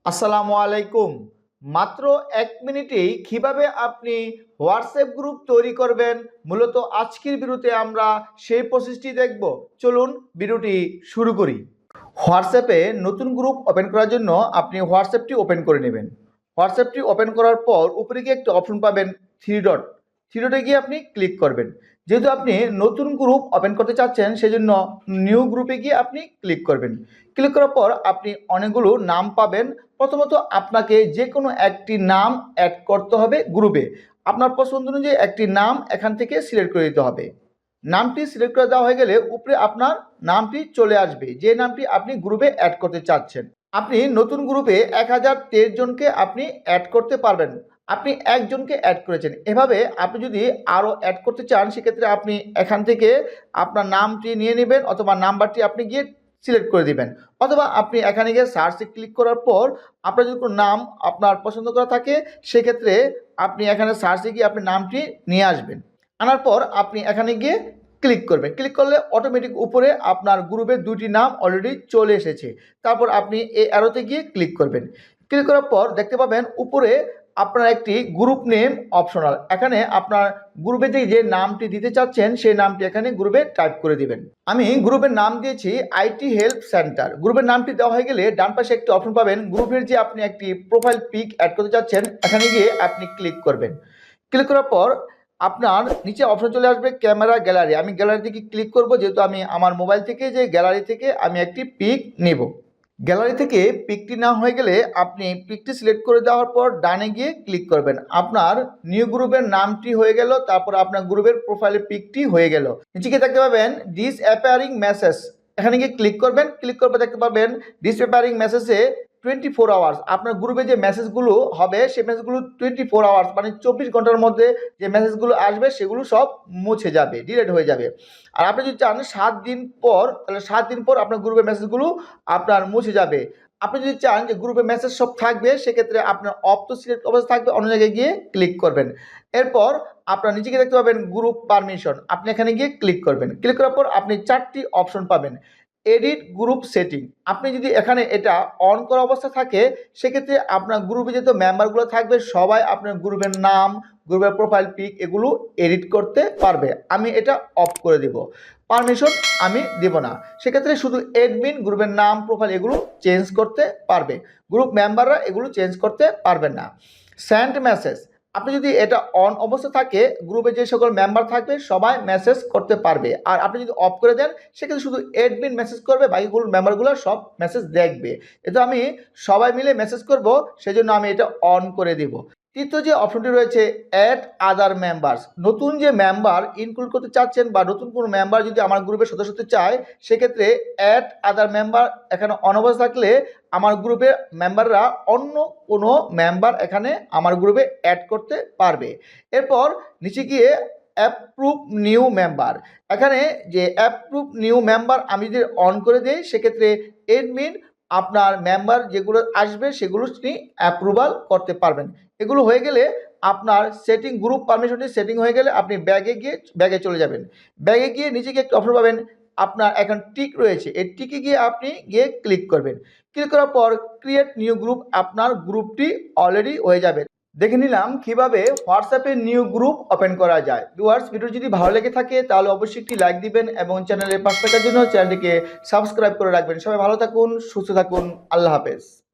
আসসালামু আলাইকুম। মাত্র ১ মিনিটেই কিভাবে আপনি হোয়াটসঅ্যাপ গ্রুপ তৈরি করবেন, মূলত আজকের ভিডিওতে আমরা সেই প্রসেসটি দেখব। চলুন ভিডিওটি শুরু করি। হোয়াটসঅ্যাপে নতুন গ্রুপ ওপেন করার জন্য আপনি হোয়াটসঅ্যাপটি ওপেন করে নেবেন। হোয়াটসঅ্যাপটি ওপেন করার পর উপরে গিয়ে একটা অপশন পাবেন, থ্রি ডট। থ্রি ডটে গিয়ে আপনি ক্লিক করবেন। যেহেতু আপনি নতুন গ্রুপ ওপেন করতে চাচ্ছেন, সেজন্য নিউ গ্রুপে গিয়ে আপনি ক্লিক করবেন। ক্লিক করার পর আপনি অনেকগুলো নাম পাবেন। প্রথমত আপনাকে যে কোনো একটি নাম অ্যাড করতে হবে গ্রুপে। আপনার পছন্দ অনুযায়ী একটি নাম এখান থেকে সিলেক্ট করে দিতে হবে। নামটি সিলেক্ট করে দেওয়া হয়ে গেলে উপরে আপনার নামটি চলে আসবে, যে নামটি আপনি গ্রুপে অ্যাড করতে চাচ্ছেন। আপনি নতুন গ্রুপে 1023 জনকে আপনি অ্যাড করতে পারবেন। আপনি একজনকে অ্যাড করেছেন। এভাবে আপনি যদি আরও অ্যাড করতে চান, সেক্ষেত্রে আপনি এখান থেকে আপনার নামটি নিয়ে নেবেন অথবা নাম্বারটি আপনি গিয়ে সিলেক্ট করে দিবেন। অথবা আপনি এখানে গিয়ে সার্চে ক্লিক করার পর আপনার যদি কোনো নাম আপনার পছন্দ করা থাকে, সেক্ষেত্রে আপনি এখানে সার্চে গিয়ে আপনি নামটি নিয়ে আসবেন। আনার পর আপনি এখানে গিয়ে ক্লিক করবেন। ক্লিক করলে অটোমেটিক উপরে আপনার গ্রুপে 2টি নাম অলরেডি চলে এসেছে। তারপর আপনি এই অ্যারোতে গিয়ে ক্লিক করবেন। ক্লিক করার পর দেখতে পাবেন উপরে আপনার একটি গ্রুপ নেম অপশনাল। এখানে আপনার গ্রুপে যে নামটি দিতে চাচ্ছেন, সেই নামটি এখানে গ্রুপে টাইপ করে দিবেন। আমি গ্রুপের নাম দিয়েছি আইটি হেল্প সেন্টার। গ্রুপের নামটি দেওয়া হয়ে গেলে ডান পাশে একটি অপশন পাবেন, গ্রুপের যে আপনি একটি প্রোফাইল পিক অ্যাড করতে চাচ্ছেন, এখানে গিয়ে আপনি ক্লিক করবেন। ক্লিক করার পর আপনার নিচে অপশন চলে আসবে ক্যামেরা গ্যালারি। আমি গ্যালারি থেকে ক্লিক করব, যেহেতু আমি আমার মোবাইল থেকে যে গ্যালারি থেকে আমি একটি পিক নেব। গ্যালারি থেকে পিকটি না হয়ে গেলে আপনি পিকটি সিলেক্ট করে দেওয়ার পর ডানে গিয়ে ক্লিক করবেন। আপনার নিউ গ্রুপের নামটি হয়ে গেল, তারপর আপনার গ্রুপের প্রোফাইলের পিকটি হয়ে গেল। নিচে গিয়ে দেখতে পাবেন ডিস অ্যাপিয়ারিং মেসেজ, এখানে গিয়ে ক্লিক করবেন। ক্লিক করবে দেখতে পাবেন ডিস অ্যাপিয়ারিং মেসেজে 24 আওয়ার্স আপনার গ্রুপে যে মেসেজগুলো হবে, সেই মেসেজগুলো 24 আওয়ার্স মানে 24 ঘন্টার মধ্যে যে মেসেজগুলো আসবে সেগুলো সব মুছে যাবে, ডিলিট হয়ে যাবে। আর আপনি যদি চান 7 দিন পর, তাহলে 7 দিন পর আপনার গ্রুপের মেসেজগুলো আপনার মুছে যাবে। আপনি যদি চান যে গ্রুপে মেসেজ সব থাকবে, সেক্ষেত্রে আপনার অফ তো সিলেক্ট অবস্থা থাকবে, অন্য জায়গায় গিয়ে ক্লিক করবেন। এরপর আপনার নিচে গিয়ে দেখতে পাবেন গ্রুপ পারমিশন, আপনি এখানে গিয়ে ক্লিক করবেন। ক্লিক করার পর আপনি 4টি অপশন পাবেন। এডিট গ্রুপ সেটিং, আপনি যদি এখানে এটা অন করা অবস্থা থাকে, সেক্ষেত্রে আপনার গ্রুপে যত মেম্বারগুলো থাকবে সবাই আপনার গ্রুপের নাম, গ্রুপের প্রোফাইল পিক এগুলো এডিট করতে পারবে। আমি এটা অফ করে দিব, পারমিশন আমি দেব না। সেক্ষেত্রে শুধু অ্যাডমিন গ্রুপের নাম, প্রোফাইল এগুলো চেঞ্জ করতে পারবে, গ্রুপ মেম্বাররা এগুলো চেঞ্জ করতে পারবেন না। সেন্ড মেসেজ, আপনি যদি এটা অন অবস্থা থাকে, গ্রুপে যে সকল মেম্বার থাকবে সবাই মেসেজ করতে পারবে। আর আপনি যদি অফ করে দেন, সেক্ষেত্রে শুধু অ্যাডমিন মেসেজ করবে, বাকিগুলো মেম্বারগুলো সব মেসেজ দেখবে। এটা আমি সবাই মিলে মেসেজ করব, সেজন্য আমি এটা অন করে দিব। তৃতীয় যে অপশনটি রয়েছে অ্যাড আদার মেম্বার্স, নতুন যে মেম্বার ইনক্লুড করতে চাচ্ছেন বা নতুন কোনো মেম্বার যদি আমার গ্রুপের সদস্য হতে চায়, সেক্ষেত্রে অ্যাড আদার মেম্বার এখানে অন অবস্থা থাকলে আমার গ্রুপের মেম্বাররা অন্য কোনো মেম্বার এখানে আমার গ্রুপে অ্যাড করতে পারবে। এরপর নিচে গিয়ে অ্যাপ্রুভ নিউ মেম্বার, এখানে যে অ্যাপ্রুভ নিউ মেম্বার আমি যদি অন করে দিই, সেক্ষেত্রে এডমিন আপনার মেম্বার যেগুলো আসবে সেগুলো তিনি অ্যাপ্রুভাল করতে পারবেন। এগুলো হয়ে গেলে আপনার সেটিং, গ্রুপ পারমিশনটি সেটিং হয়ে গেলে আপনি ব্যাগে চলে যাবেন। ব্যাগে গিয়ে নিচে গিয়ে একটি অপশন পাবেন, আপনার এখন টিক রয়েছে, এই টিকে গিয়ে আপনি গিয়ে ক্লিক করবেন। ক্লিক করার পর ক্রিয়েট নিউ গ্রুপ, আপনার গ্রুপটি অলরেডি হয়ে যাবে। দেখে নিলাম কিভাবে হোয়াটসঅ্যাপে নিউ গ্রুপ ওপেন করা যায়। ভিউয়ার্স, ভিডিও যদি ভালো লেগে থাকে তাহলে অবশ্যই একটি লাইক দিবেন এবং চ্যানেলের পাশে থাকার জন্য চ্যানেলটিকে সাবস্ক্রাইব করে রাখবেন। সবাই ভালো থাকুন, সুস্থ থাকুন, আল্লাহ হাফেজ।